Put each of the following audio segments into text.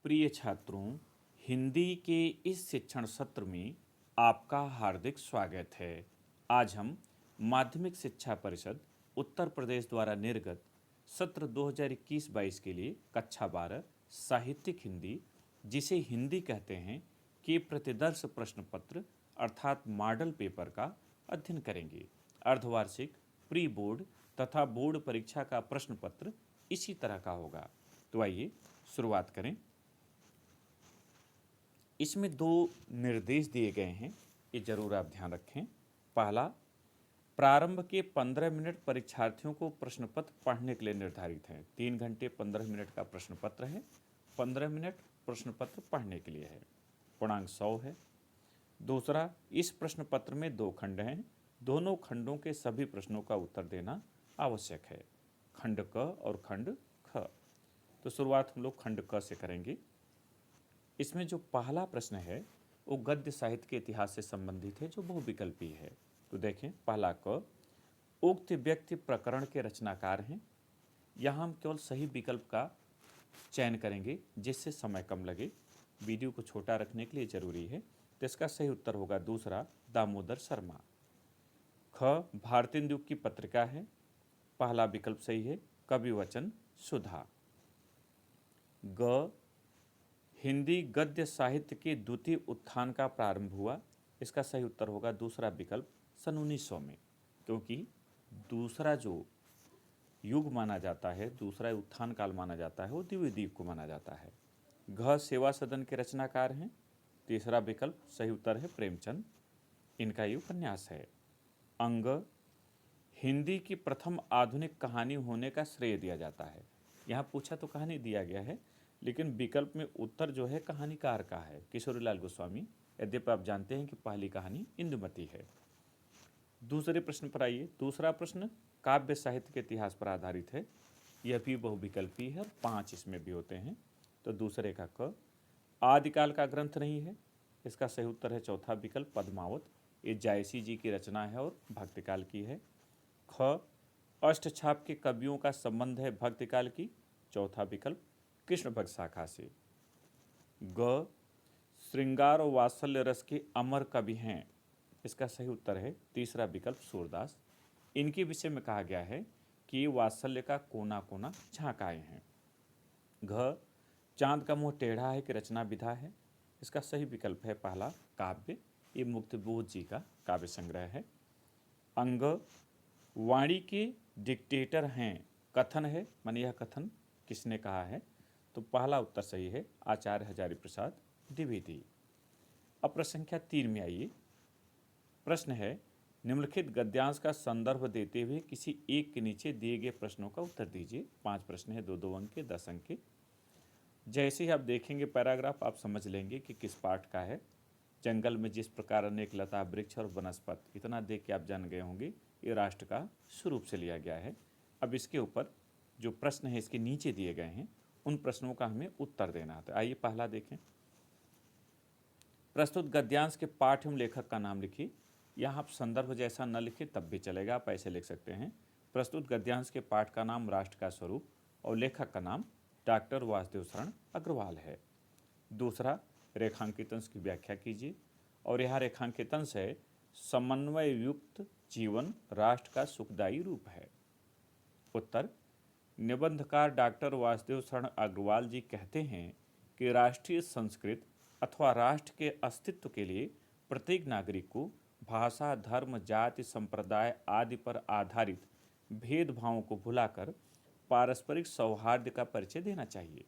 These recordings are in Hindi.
प्रिय छात्रों, हिंदी के इस शिक्षण सत्र में आपका हार्दिक स्वागत है। आज हम माध्यमिक शिक्षा परिषद उत्तर प्रदेश द्वारा निर्गत सत्र 2021-22 के लिए कक्षा 12 साहित्यिक हिंदी, जिसे हिंदी कहते हैं, के प्रतिदर्श प्रश्न पत्र अर्थात मॉडल पेपर का अध्ययन करेंगे। अर्धवार्षिक, प्री बोर्ड तथा बोर्ड परीक्षा का प्रश्न पत्र इसी तरह का होगा। तो आइए शुरुआत करें। इसमें दो निर्देश दिए गए हैं, ये जरूर आप ध्यान रखें। पहला, प्रारंभ के 15 मिनट परीक्षार्थियों को प्रश्न पत्र पढ़ने के लिए निर्धारित हैं। 3 घंटे 15 मिनट का प्रश्न पत्र है, 15 मिनट प्रश्न पत्र पढ़ने के लिए है। पूर्णांक 100 है। दूसरा, इस प्रश्न पत्र में 2 खंड हैं, दोनों खंडों के सभी प्रश्नों का उत्तर देना आवश्यक है, खंड क और खंड ख। तो शुरुआत हम लोग खंड क से करेंगे। इसमें जो पहला प्रश्न है वो गद्य साहित्य के इतिहास से संबंधित है, जो बहुविकल्पी है। तो देखें, पहला क, उक्त व्यक्ति प्रकरण के रचनाकार हैं। यहाँ हम केवल सही विकल्प का चयन करेंगे जिससे समय कम लगे। वीडियो को छोटा रखने के लिए जरूरी है। तो इसका सही उत्तर होगा दूसरा, दामोदर शर्मा। ख, भारतीय युग की पत्रिका है। पहला विकल्प सही है, कवि वचन सुधा। ग, हिंदी गद्य साहित्य के द्वितीय उत्थान का प्रारंभ हुआ। इसका सही उत्तर होगा दूसरा विकल्प, सन 1900 में, क्योंकि दूसरा जो युग माना जाता है, दूसरा उत्थान काल माना जाता है, वो द्विवेदीप को माना जाता है। घ, सेवा सदन के रचनाकार हैं। तीसरा विकल्प सही उत्तर है प्रेमचंद, इनका ये उपन्यास है। अंग, हिंदी की प्रथम आधुनिक कहानी होने का श्रेय दिया जाता है। यहाँ पूछा तो कहानी दिया गया है, लेकिन विकल्प में उत्तर जो है कहानीकार का है, किशोरीलाल गोस्वामी। यद्यपि आप जानते हैं कि पहली कहानी इंदुमती है। दूसरे प्रश्न पर आइए। दूसरा प्रश्न काव्य साहित्य के इतिहास पर आधारित है। यह भी बहुविकल्पी है, 5 इसमें भी होते हैं। तो दूसरे का क, आदिकाल का ग्रंथ नहीं है। इसका सही उत्तर है चौथा विकल्प, पद्मावत। ये जायसी जी की रचना है और भक्तिकाल की है। ख, अष्टछाप के कवियों का संबंध है भक्तिकाल की। चौथा विकल्प, कृष्ण भक्त शाखा से। ग, श्रृंगार और वात्सल्य रस के अमर कवि हैं। इसका सही उत्तर है तीसरा विकल्प, सूरदास। इनके विषय में कहा गया है कि ये वात्सल्य का कोना कोना झाँक आए हैं। घ, चांद का मुंह टेढ़ा है कि रचना विधा है। इसका सही विकल्प है पहला, काव्य। ये मुक्तबोध जी का काव्य संग्रह है। अंग, वाणी के डिक्टेटर हैं, कथन है, माने यह कथन किसने कहा है। तो पहला उत्तर सही है, आचार्य हजारी प्रसाद द्विवेदी। अब प्रश्न संख्या 3 में आइए। प्रश्न है, निम्नलिखित गद्यांश का संदर्भ देते हुए किसी एक के नीचे दिए गए प्रश्नों का उत्तर दीजिए। 5 प्रश्न है, 2-2 अंक के, 10 अंक के। जैसे ही आप देखेंगे पैराग्राफ, आप समझ लेंगे कि किस पाठ का है। जंगल में जिस प्रकार अनेक लता वृक्ष और वनस्पत, इतना देख के आप जान गए होंगे ये राष्ट्र का स्वरूप से लिया गया है। अब इसके ऊपर जो प्रश्न है इसके नीचे दिए गए हैं, उन प्रश्नों का हमें उत्तर देना है। आइए पहला देखें। प्रस्तुत गद्यांश के पाठ एवं लेखक का नाम लिखिए। यहाँ आप संदर्भ जैसा न लिखिए तब भी चलेगा, आप ऐसे लिख सकते हैं। प्रस्तुत गद्यांश के पाठ का नाम राष्ट्र का स्वरूप और लेखक का नाम डॉक्टर वासुदेव शरण अग्रवाल है। दूसरा, रेखांकितंश की व्याख्या कीजिए। और यहाँ रेखांकितंश है, समन्वय युक्त जीवन राष्ट्र का सुखदायी रूप है। उत्तर, निबंधकार डॉक्टर वासुदेव शरण अग्रवाल जी कहते हैं कि राष्ट्रीय संस्कृत अथवा राष्ट्र के अस्तित्व के लिए प्रत्येक नागरिक को भाषा, धर्म, जाति, संप्रदाय आदि पर आधारित भेदभावों को भुलाकर पारस्परिक सौहार्द का परिचय देना चाहिए।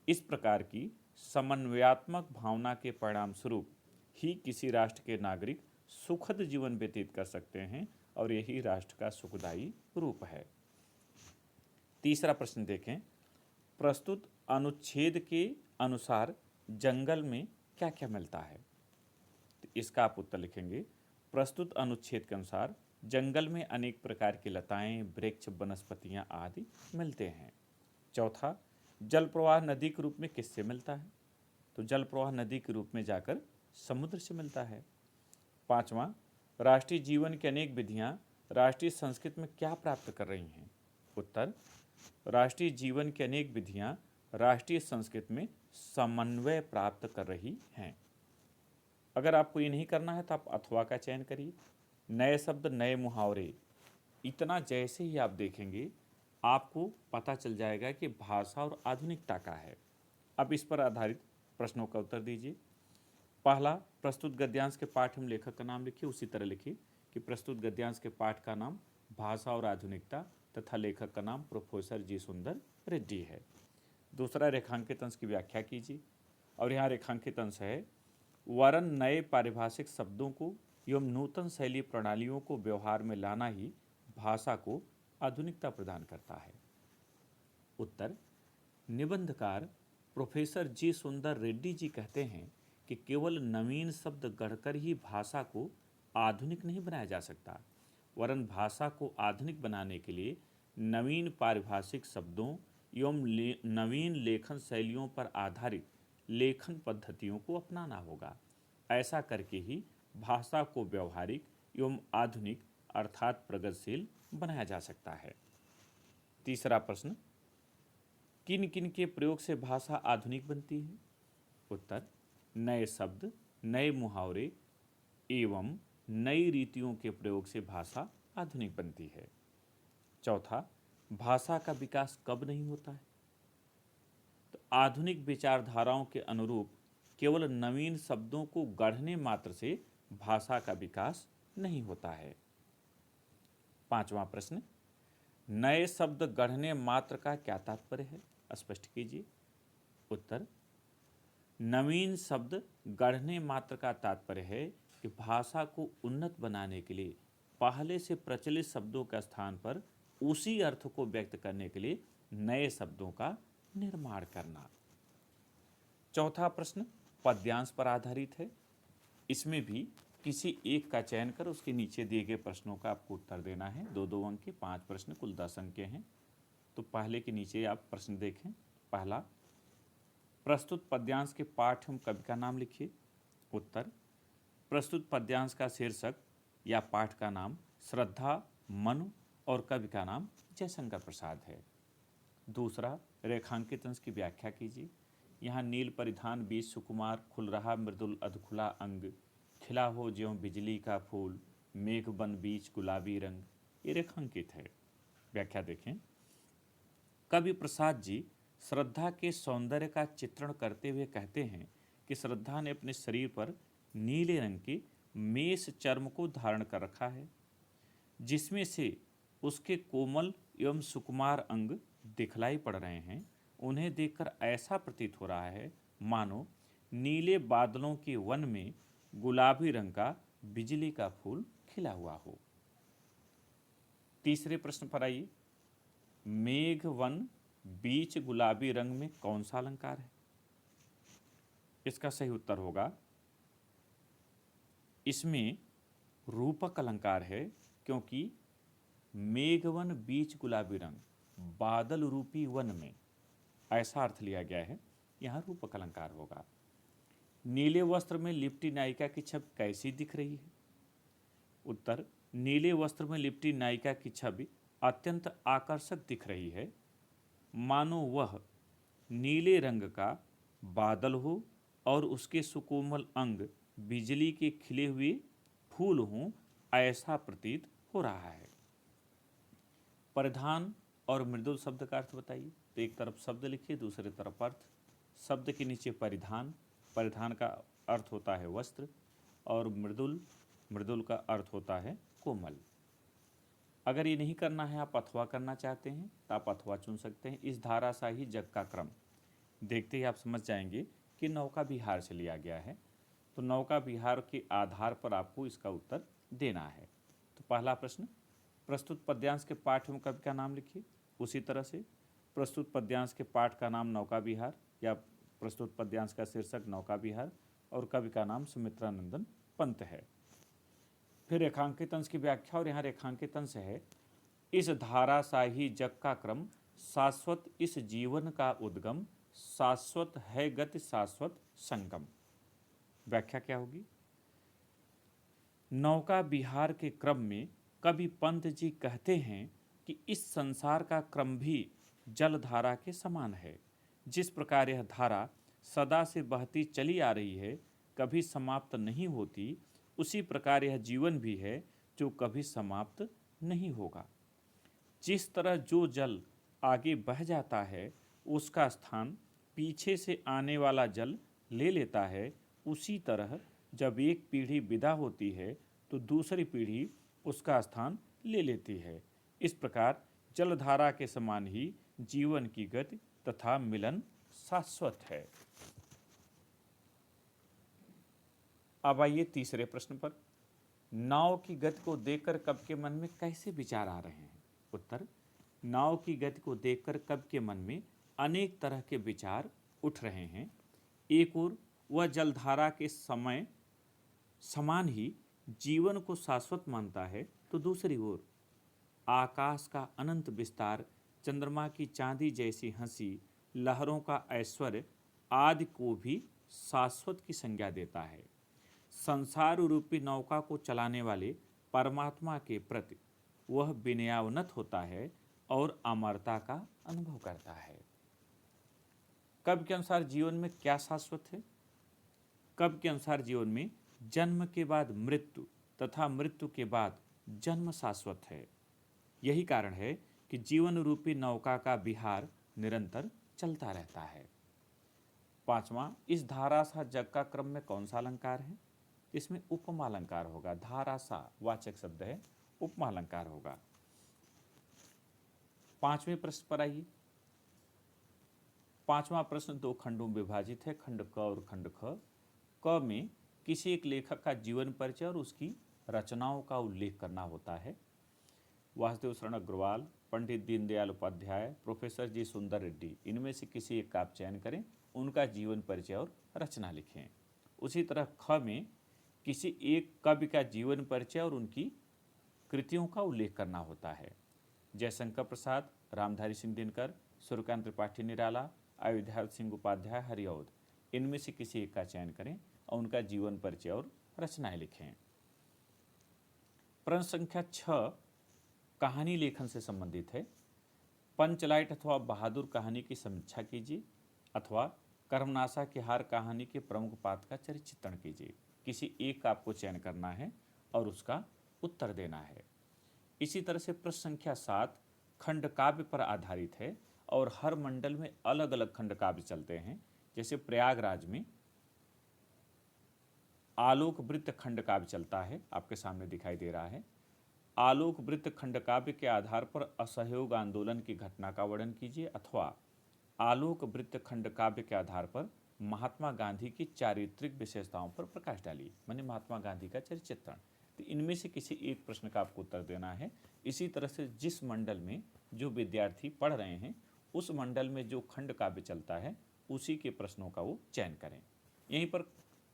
इस प्रकार की समन्वयात्मक भावना के परिणाम स्वरूप ही किसी राष्ट्र के नागरिक सुखद जीवन व्यतीत कर सकते हैं और यही राष्ट्र का सुखदायी रूप है। तीसरा प्रश्न देखें। प्रस्तुत अनुच्छेद के अनुसार जंगल में क्या क्या मिलता है। तो इसका आप उत्तर लिखेंगे। प्रस्तुत अनुच्छेद के अनुसार जंगल में अनेक प्रकार की लताएं, वृक्ष, वनस्पतियां आदि मिलते हैं। चौथा, जल प्रवाह नदी के रूप में किससे मिलता है। तो जल प्रवाह नदी के रूप में जाकर समुद्र से मिलता है। पांचवा, राष्ट्रीय जीवन की अनेक विधियां राष्ट्रीय संस्कृति में क्या प्राप्त कर रही हैं। उत्तर, राष्ट्रीय जीवन की अनेक विधियां राष्ट्रीय संस्कृति में समन्वय प्राप्त कर रही हैं। अगर आपको ये नहीं करना है तो आप अथवा का चयन करिए। नए शब्द, नए मुहावरे, इतना जैसे ही आप देखेंगे आपको पता चल जाएगा कि भाषा और आधुनिकता का है। अब इस पर आधारित प्रश्नों का उत्तर दीजिए। पहला, प्रस्तुत गद्यांश के पाठ में लेखक का नाम लिखिए। उसी तरह लिखिए कि प्रस्तुत गद्यांश के पाठ का नाम भाषा और आधुनिकता तथा लेखक का नाम प्रोफेसर जी सुंदर रेड्डी है। दूसरा, रेखांकित अंश की व्याख्या कीजिए। और यहाँ रेखांकित अंश है, वरन नए पारिभाषिक शब्दों को एवं नूतन शैली प्रणालियों को व्यवहार में लाना ही भाषा को आधुनिकता प्रदान करता है। उत्तर, निबंधकार प्रोफेसर जी सुंदर रेड्डी जी कहते हैं कि केवल नवीन शब्द गढ़कर ही भाषा को आधुनिक नहीं बनाया जा सकता, वरन भाषा को आधुनिक बनाने के लिए नवीन पारिभाषिक शब्दों एवं नवीन लेखन शैलियों पर आधारित लेखन पद्धतियों को अपनाना होगा। ऐसा करके ही भाषा को व्यवहारिक एवं आधुनिक अर्थात प्रगतिशील बनाया जा सकता है। तीसरा प्रश्न, किन किन के प्रयोग से भाषा आधुनिक बनती है? उत्तर, नए शब्द, नए मुहावरे एवं नई रीतियों के प्रयोग से भाषा आधुनिक बनती है। चौथा, भाषा का विकास कब नहीं होता है? तो आधुनिक विचारधाराओं के अनुरूप केवल नवीन शब्दों को गढ़ने मात्र से भाषा का विकास नहीं होता है। पांचवा प्रश्न, नए शब्द गढ़ने मात्र का क्या तात्पर्य है? स्पष्ट कीजिए। उत्तर, नवीन शब्द गढ़ने मात्र का तात्पर्य है कि भाषा को उन्नत बनाने के लिए पहले से प्रचलित शब्दों के स्थान पर उसी अर्थ को व्यक्त करने के लिए नए शब्दों का निर्माण करना। चौथा प्रश्न पद्यांश पर आधारित है। इसमें भी किसी एक का चयन कर उसके नीचे दिए गए प्रश्नों का आपको उत्तर देना है। 2-2 अंक के 5 प्रश्न, कुल 10 अंक के हैं। तो पहले के नीचे आप प्रश्न देखें। पहला, प्रस्तुत पद्यांश के पाठ एवं कवि का नाम लिखिए। उत्तर, प्रस्तुत पद्यांश का शीर्षक या पाठ का नाम श्रद्धा, मनु और कवि का नाम जयशंकर प्रसाद है। दूसरा, रेखांकित अंश की व्याख्या कीजिए। यहाँ नील परिधान बीच सुकुमार, खुल रहा मृदुल अधखुला अंग, खिला हो ज्यों बिजली का फूल, मेघ बन बीच गुलाबी रंग, ये रेखांकित है। व्याख्या देखें। कवि प्रसाद जी श्रद्धा के सौंदर्य का चित्रण करते हुए कहते हैं कि श्रद्धा ने अपने शरीर पर नीले रंग के मेष चर्म को धारण कर रखा है, जिसमें से उसके कोमल एवं सुकुमार अंग दिखलाई पड़ रहे हैं। उन्हें देखकर ऐसा प्रतीत हो रहा है मानो नीले बादलों के वन में गुलाबी रंग का बिजली का फूल खिला हुआ हो। तीसरे प्रश्न पर आइए। मेघ वन बीच गुलाबी रंग में कौन सा अलंकार है? इसका सही उत्तर होगा, इसमें रूपक अलंकार है, क्योंकि मेघवन बीच गुलाबी रंग, बादल रूपी वन में, ऐसा अर्थ लिया गया है। यहाँ रूपक अलंकार होगा। नीले वस्त्र में लिपटी नायिका की छवि कैसी दिख रही है? उत्तर, नीले वस्त्र में लिपटी नायिका की छवि अत्यंत आकर्षक दिख रही है, मानो वह नीले रंग का बादल हो और उसके सुकोमल अंग बिजली के खिले हुए फूल हों, ऐसा प्रतीत हो रहा है। परिधान और मृदुल शब्द का अर्थ बताइए। तो एक तरफ शब्द लिखिए, दूसरी तरफ अर्थ। शब्द के नीचे परिधान, परिधान का अर्थ होता है वस्त्र, और मृदुल, मृदुल का अर्थ होता है कोमल। अगर ये नहीं करना है, आप अथवा करना चाहते हैं तो आप अथवा चुन सकते हैं। इस धाराशाही जग का क्रम देखते ही आप समझ जाएंगे कि नौका विहार से लिया गया है। तो नौका विहार के आधार पर आपको इसका उत्तर देना है। तो पहला प्रश्न, प्रस्तुत पद्यांश के पाठ एवं कवि का नाम लिखिए। उसी तरह से प्रस्तुत पद्यांश के पाठ का नाम नौका विहार या प्रस्तुत पद्यांश का शीर्षक नौका विहार और कवि का नाम सुमित्रानंदन पंत है। फिर रेखांकित अंश की व्याख्या, और यहाँ रेखांकित अंश है, इस धाराशाही जग का क्रम, शाश्वत इस जीवन का उद्गम, शाश्वत है गति शाश्वत संगम। व्याख्या क्या होगी? नौका विहार के क्रम में कवि पंत जी कहते हैं कि इस संसार का क्रम भी जलधारा के समान है। जिस प्रकार यह धारा सदा से बहती चली आ रही है, कभी समाप्त नहीं होती, उसी प्रकार यह जीवन भी है जो कभी समाप्त नहीं होगा। जिस तरह जो जल आगे बह जाता है उसका स्थान पीछे से आने वाला जल ले लेता है, उसी तरह जब एक पीढ़ी विदा होती है तो दूसरी पीढ़ी उसका स्थान ले लेती है। इस प्रकार जलधारा के समान ही जीवन की गति तथा मिलन शाश्वत है। अब आइए तीसरे प्रश्न पर। नाव की गति को देखकर कवि के मन में कैसे विचार आ रहे हैं? उत्तर, नाव की गति को देखकर कवि के मन में अनेक तरह के विचार उठ रहे हैं। एक ओर वह जलधारा के समय समान ही जीवन को शाश्वत मानता है, तो दूसरी ओर आकाश का अनंत विस्तार, चंद्रमा की चांदी जैसी हंसी, लहरों का ऐश्वर्य आदि को भी शाश्वत की संज्ञा देता है। संसार रूपी नौका को चलाने वाले परमात्मा के प्रति वह विनयावनत होता है और अमरता का अनुभव करता है। कवि के अनुसार जीवन में क्या शाश्वत है? कवि के अनुसार जीवन में जन्म के बाद मृत्यु तथा मृत्यु के बाद जन्म शाश्वत है। यही कारण है कि जीवन रूपी नौका का विहार निरंतर चलता रहता है। पांचवा, इस धारा सा जग का क्रम में कौन सा अलंकार है? इसमें उपमा अलंकार होगा। धारा सा वाचक शब्द है, उपमा अलंकार होगा। पांचवें प्रश्न पर आइए। पांचवा प्रश्न दो खंडों में विभाजित है, खंड क और खंड ख। क में किसी एक लेखक का जीवन परिचय और उसकी रचनाओं का उल्लेख करना होता है। वासुदेव शरण अग्रवाल, पंडित दीनदयाल उपाध्याय, प्रोफेसर जी सुंदर रेड्डी, इनमें से किसी एक का आप चयन करें, उनका जीवन परिचय और रचना लिखें। उसी तरह ख में किसी एक कवि का जीवन परिचय और उनकी कृतियों का उल्लेख करना होता है। जयशंकर प्रसाद, रामधारी सिंह दिनकर, सूर्यकांत त्रिपाठी निराला, अयोध्या सिंह उपाध्याय, हरिऔध, इनमें से किसी एक का चयन करें और उनका जीवन परिचय और रचनाएं लिखें। प्रश्न संख्या 6 कहानी लेखन से संबंधित है। पंचलाइट अथवा बहादुर कहानी की समीक्षा कीजिए अथवा कर्मनाशा की हार कहानी के प्रमुख पात्र का चरित्र चित्रण कीजिए। किसी एक का आपको चयन करना है और उसका उत्तर देना है। इसी तरह से प्रश्न संख्या 7 खंड काव्य पर आधारित है और हर मंडल में अलग अलग खंड काव्य चलते हैं। जैसे प्रयागराज में आलोक वृत्त खंड काव्य चलता है, आपके सामने दिखाई दे रहा है। आलोक वृत्त खंड काव्य के आधार पर असहयोग आंदोलन की घटना का वर्णन कीजिए अथवा आलोक वृत्त खंड काव्य के आधार पर महात्मा गांधी की चारित्रिक विशेषताओं पर प्रकाश डालिए, माने महात्मा गांधी का चरित्र चित्रण। तो इनमें से किसी एक प्रश्न का आपको उत्तर देना है। इसी तरह से जिस मंडल में जो विद्यार्थी पढ़ रहे हैं उस मंडल में जो खंड काव्य चलता है उसी के प्रश्नों का वो चयन करें। यहीं पर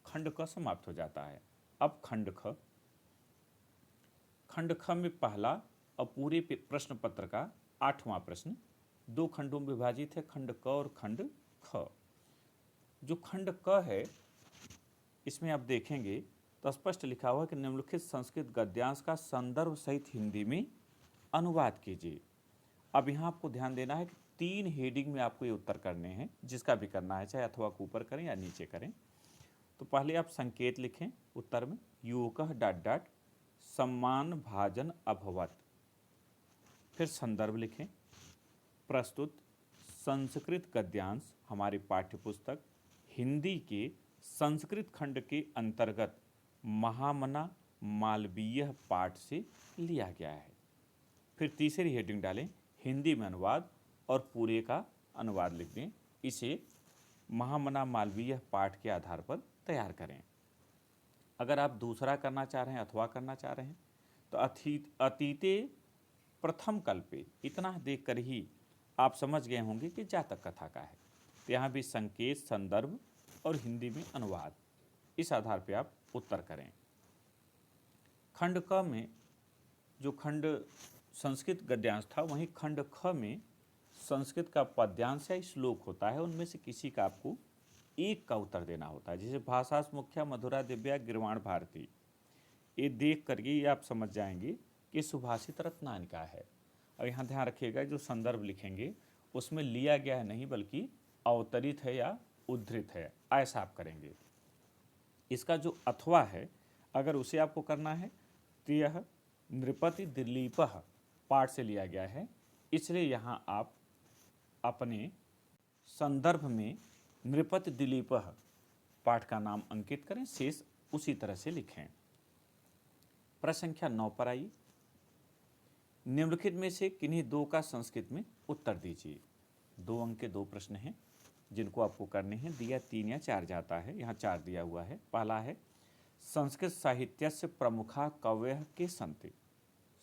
खंड क समाप्त हो जाता है। अब खंड ख। खंड ख में पहला और पूरे प्रश्न पत्र का 8वां प्रश्न दो खंडों में विभाजित है, खंड क और खंड ख। जो खंड क है इसमें आप देखेंगे तो स्पष्ट लिखा हुआ है कि निम्नलिखित संस्कृत गद्यांश का संदर्भ सहित हिंदी में अनुवाद कीजिए। अब यहाँ आपको ध्यान देना है कि 3 हेडिंग में आपको ये उत्तर करने हैं, जिसका भी करना है, चाहे अथवा ऊपर करें या नीचे करें। तो पहले आप संकेत लिखें उत्तर में, युवकः डॉट डॉट सम्मान भाजन अभवत। फिर संदर्भ लिखें, प्रस्तुत संस्कृत गद्यांश हमारी पाठ्यपुस्तक हिंदी के संस्कृत खंड के अंतर्गत महामना मालवीय पाठ से लिया गया है। फिर तीसरी हेडिंग डालें, हिंदी में अनुवाद और पूरे का अनुवाद लिख दें। इसे महामना मालवीय पाठ के आधार पर तैयार करें। अगर आप दूसरा करना चाह रहे हैं, अथवा करना चाह रहे हैं, तो अतीते प्रथम कल्पे इतना देखकर ही आप समझ गए होंगे कि जातक कथा का है। तो यहाँ भी संकेत, संदर्भ और हिंदी में अनुवाद, इस आधार पर आप उत्तर करें। खंड क में जो खंड संस्कृत गद्यांश था, वहीं खंड ख में संस्कृत का पद्यांश या श्लोक होता है। उनमें से किसी का आपको एक का उत्तर देना होता है। जैसे भाषास मुख्या मधुरा दिव्या गिरवाण भारती, ये देख करके ये आप समझ जाएंगे कि सुभाषित रत्नान का है। और यहाँ ध्यान रखिएगा जो संदर्भ लिखेंगे उसमें लिया गया है नहीं, बल्कि अवतरित है या उद्धृत है, ऐसा आप करेंगे। इसका जो अथवा है, अगर उसे आपको करना है तो यह नृपति दिलीपः पाठ से लिया गया है, इसलिए यहाँ आप अपने संदर्भ में नृपति दिलीपः पाठ का नाम अंकित करें, शेष उसी तरह से लिखें। प्रश्न संख्या 9 पर आइए। निम्नलिखित में से किन्हीं दो का संस्कृत में उत्तर दीजिए। 2 अंक के 2 प्रश्न हैं जिनको आपको करने हैं। दिया 3 या 4 जाता है, यहाँ 4 दिया हुआ है। पहला है संस्कृत साहित्यस्य प्रमुखा कवयः के सन्ति।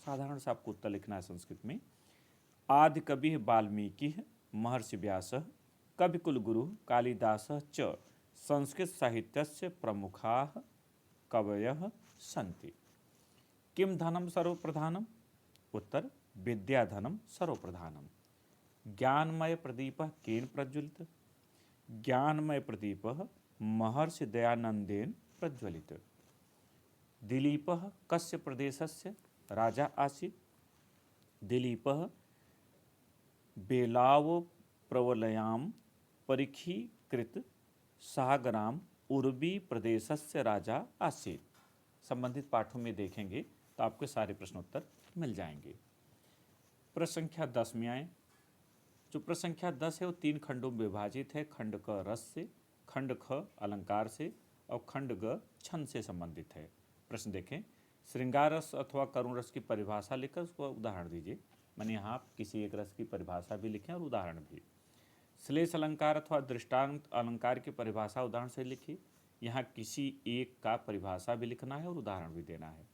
साधारण से आपको उत्तर लिखना है संस्कृत में। आदि कवि वाल्मीकि, महर्षि व्यासः, कविकुलगुरुः कालिदासः च संस्कृत साहित्यस्य प्रमुखाः कवयः सन्ति। किम धनम सर्वप्रधानम? उत्तर विद्याधनम सर्वप्रधानम। ज्ञानमय प्रदीपः केन प्रज्वलित? ज्ञानमय प्रदीपः महर्षि दयानंदेन प्रज्वलित। दिलीपः कस्य प्रदेशस्य राजा आसीत्? दिलीपः बेलाव प्रवलयां परिखीकृत सागराम उर्वी प्रदेशस्य राजा आसीत्। संबंधित पाठों में देखेंगे तो आपके सारे प्रश्नोत्तर मिल जाएंगे। प्रश्न संख्या 10 में आए। जो प्रश्न संख्या 10 है वो 3 खंडों में विभाजित है। खंड क रस से, खंड ख अलंकार से और खंड ग छंद से संबंधित है। प्रश्न देखें। श्रृंगार रस अथवा करुण रस की परिभाषा लिखकर उसको उदाहरण दीजिए। मैंने यहाँ आप किसी एक रस की परिभाषा भी लिखें और उदाहरण भी। श्लेष अलंकार अथवा दृष्टांत अलंकार की परिभाषा उदाहरण से लिखिए। यहाँ किसी एक का परिभाषा भी लिखना है और उदाहरण भी देना है।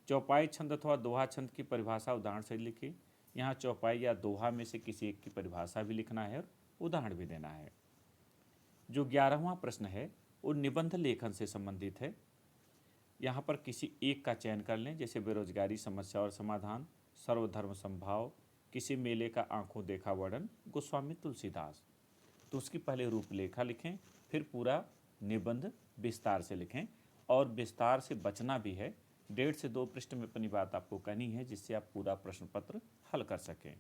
चौपाई छंद अथवा दोहा छंद की परिभाषा उदाहरण से लिखिए। यहाँ चौपाई या दोहा में से किसी एक की परिभाषा भी लिखना है और उदाहरण भी देना है। जो 11वां प्रश्न है वो निबंध लेखन से संबंधित है। यहाँ पर किसी एक का चयन कर लें, जैसे बेरोजगारी समस्या और समाधान, सर्वधर्म संभाव, किसी मेले का आंखों देखा वर्णन, गोस्वामी तुलसीदास। तो उसकी पहले रूपलेखा लिखें, फिर पूरा निबंध विस्तार से लिखें और विस्तार से बचना भी है। 1.5 से 2 पृष्ठ में अपनी बात आपको कहनी है जिससे आप पूरा प्रश्न पत्र हल कर सकें।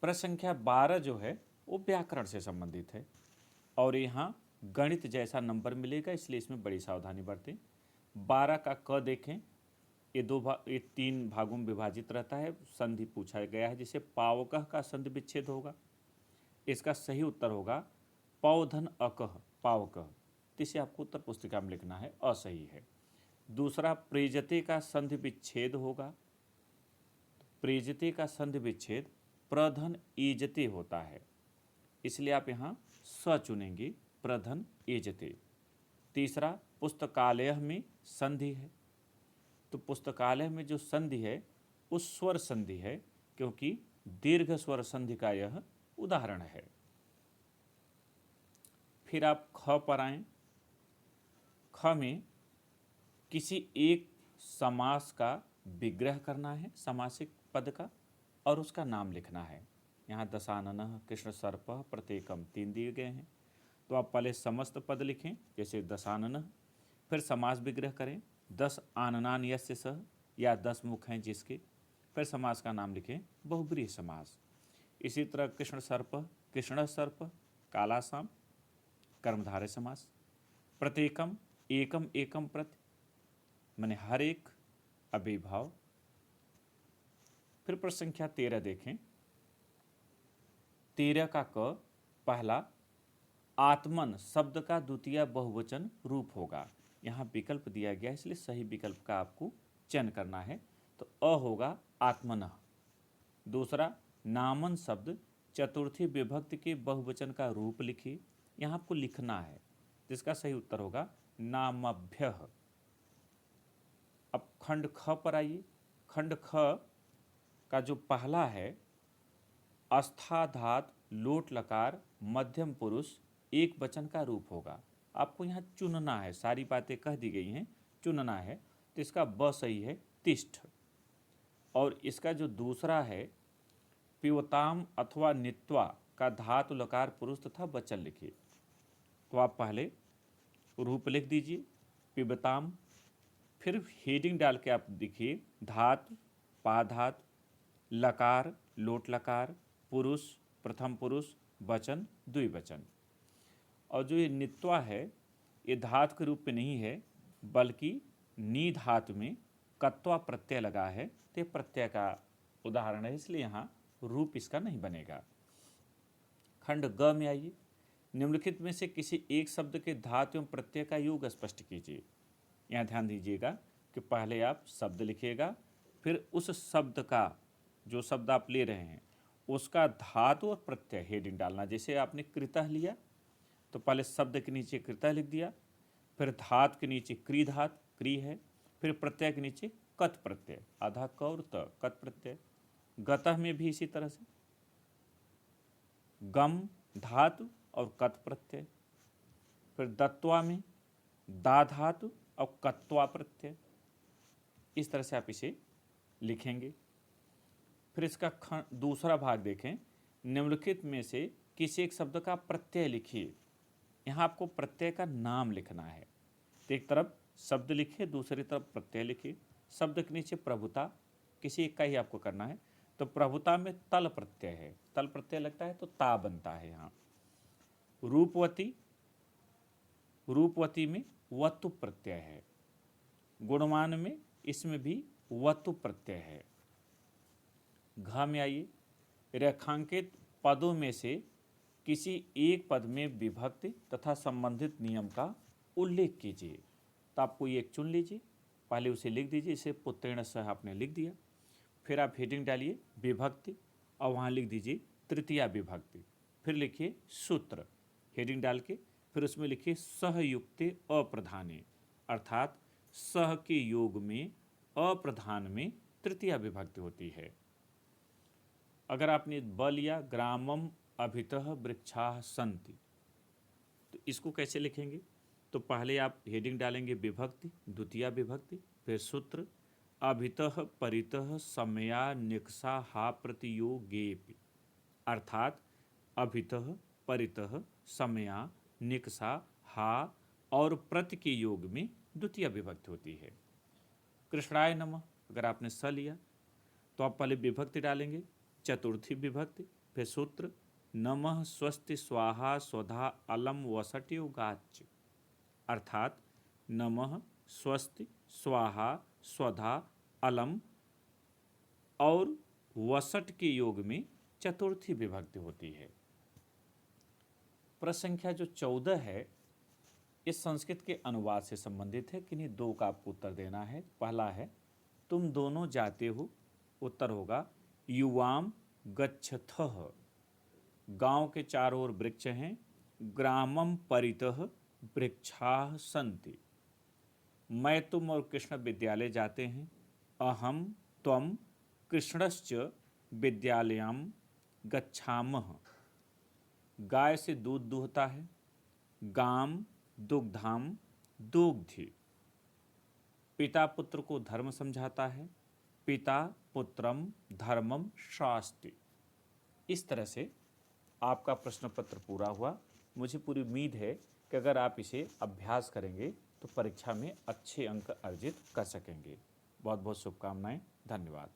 प्रश्न संख्या 12 जो है वो व्याकरण से संबंधित है और यहाँ गणित जैसा नंबर मिलेगा, इसलिए इसमें बड़ी सावधानी बरतें। 12 का क देखें, ये 3 भागों में विभाजित रहता है। संधि पूछा गया है जिसे पावकः का संधि विच्छेद होगा। इसका सही उत्तर होगा पौधन अकह पावकः, इसे आपको उत्तर पुस्तिका में लिखना है, असही है। दूसरा प्रेजते का संधि विच्छेद होगा। प्रेजते का संधि विच्छेद प्रधन ईजते होता है, इसलिए आप यहाँ स चुनेंगे, प्रधन ईजते। तीसरा पुस्तकालय में संधि है, तो पुस्तकालय में जो संधि है वो स्वर संधि है, क्योंकि दीर्घ स्वर संधि का यह उदाहरण है। फिर आप ख पर आएं। ख में किसी एक समास का विग्रह करना है, समासिक पद का, और उसका नाम लिखना है। यहाँ दशाननः, कृष्ण सर्पः, प्रत्येकम 3 दिए गए हैं। तो आप पहले समस्त पद लिखें, जैसे दशाननः, फिर समास विग्रह करें, 10 आननान यस्य सह, या 10 मुख हैं जिसके, फिर समास का नाम लिखें, बहुब्रीहि समास। इसी तरह कृष्ण सर्प, कृष्ण सर्प, काला शाम, कर्मधारय समास। प्रत्येकम, एकम एकम प्रति, माने हर एक, अभिभाव। फिर प्रश्न संख्या 13 देखें। 13 का क पहला आत्मन शब्द का द्वितीय बहुवचन रूप होगा। यहाँ विकल्प दिया गया है, इसलिए सही विकल्प का आपको चयन करना है। तो अ होगा आत्मनः। दूसरा नामन शब्द चतुर्थी विभक्ति के बहुवचन का रूप लिखिए, यहाँ आपको लिखना है, जिसका सही उत्तर होगा नामभ्यः। अब खंड ख पर आइए। खंड ख का जो पहला है अस्था धात लोट लकार मध्यम पुरुष एक वचन का रूप होगा। आपको यहाँ चुनना है, सारी बातें कह दी गई हैं, चुनना है। तो इसका ब सही है तिष्ठ। और इसका जो दूसरा है पिवताम अथवा नित्वा का धातु लकार पुरुष तथा वचन लिखिए। तो आप पहले रूप लिख दीजिए पिबताम, फिर हेडिंग डाल के आप लिखिए धातु पाधातु लकार लोट लकार पुरुष प्रथम पुरुष वचन द्विवचन। और जो ये नित्वा है ये धातु के रूप में नहीं है, बल्कि नी धातु में कत्वा प्रत्यय लगा है, तो प्रत्यय का उदाहरण है, इसलिए यहाँ रूप इसका नहीं बनेगा। खंड ग में आइए, निम्नलिखित में से किसी एक शब्द के धातु एवं प्रत्यय का योग स्पष्ट कीजिए। यहाँ ध्यान दीजिएगा कि पहले आप शब्द लिखिएगा, फिर उस शब्द का, जो शब्द आप ले रहे हैं उसका धातु और प्रत्यय हेडिंग डालना। जैसे आपने कृतः लिया तो पहले शब्द के नीचे कृतः लिख दिया, फिर धातु के नीचे क्री धातु क्री है, फिर प्रत्यय के नीचे कत प्रत्यय, आधा क और त कत प्रत्यय। गतः में भी इसी तरह से गम धातु और कत प्रत्यय, फिर दत्वा में दा धातु और कत्वा प्रत्यय। इस तरह से आप इसे लिखेंगे। फिर इसका दूसरा भाग देखें, निम्नलिखित में से किसी एक शब्द का प्रत्यय लिखिए। यहाँ आपको प्रत्यय का नाम लिखना है, तो एक तरफ शब्द लिखिए, दूसरी तरफ प्रत्यय लिखिए। शब्द के नीचे प्रभुता, किसी एक का ही आपको करना है, तो प्रभुता में तल प्रत्यय है, तल प्रत्यय लगता है तो ता बनता है यहाँ। रूपवती, रूपवती में वतु प्रत्यय है। गुणवान में इसमें भी वतु प्रत्यय है। घ में आइए, रेखांकित पदों में से किसी एक पद में विभक्ति तथा संबंधित नियम का उल्लेख कीजिए। तो आपको ये एक चुन लीजिए, पहले उसे लिख दीजिए, इसे पुत्रेण सह आपने लिख दिया। फिर आप हेडिंग डालिए विभक्ति और वहाँ लिख दीजिए तृतीया विभक्ति। फिर लिखिए सूत्र, हेडिंग डाल के फिर उसमें लिखिए सहयुक्ते अप्रधाने, अर्थात सह के योग में अप्रधान में तृतीया विभक्ति होती है। अगर आपने ब लिया ग्रामम अभितः वृक्षाः सन्ति, तो इसको कैसे लिखेंगे? तो पहले आप हेडिंग डालेंगे विभक्ति, द्वितीया विभक्ति, फिर सूत्र अभितः परितः समया निकषा हा प्रतियोगेपि, अर्थात अभितः परितः समया निकषा हा और प्रति के योग में द्वितीय विभक्ति होती है। कृष्णाय नमः, अगर आपने स लिया तो आप पहले विभक्ति डालेंगे चतुर्थी विभक्ति, फिर सूत्र नमः स्वस्ति स्वाहा स्वधा अलम वसट्योगाच्च, अर्थात नमः स्वस्ति स्वाहा स्वधा अलम और वसट के योग में चतुर्थी विभक्ति होती है। प्रश्न संख्या जो 14 है इस संस्कृत के अनुवाद से संबंधित है, किन्हीं दो का आपको उत्तर देना है। पहला है तुम दोनों जाते हो, उत्तर होगा युवाम गच्छथः, गांव के चारों ओर वृक्ष हैं, ग्रामम परितः वृक्षाः सन्ति, मैं तुम और कृष्ण विद्यालय जाते हैं, अहम त्वम कृष्णश्च विद्यालयम गच्छामः, गाय से दूध दूहता है, गाम दुग्धाम दुग्धि, पिता पुत्र को धर्म समझाता है, पिता पुत्रम धर्मम शास्ति। इस तरह से आपका प्रश्न पत्र पूरा हुआ। मुझे पूरी उम्मीद है कि अगर आप इसे अभ्यास करेंगे तो परीक्षा में अच्छे अंक अर्जित कर सकेंगे। बहुत बहुत शुभकामनाएं, धन्यवाद।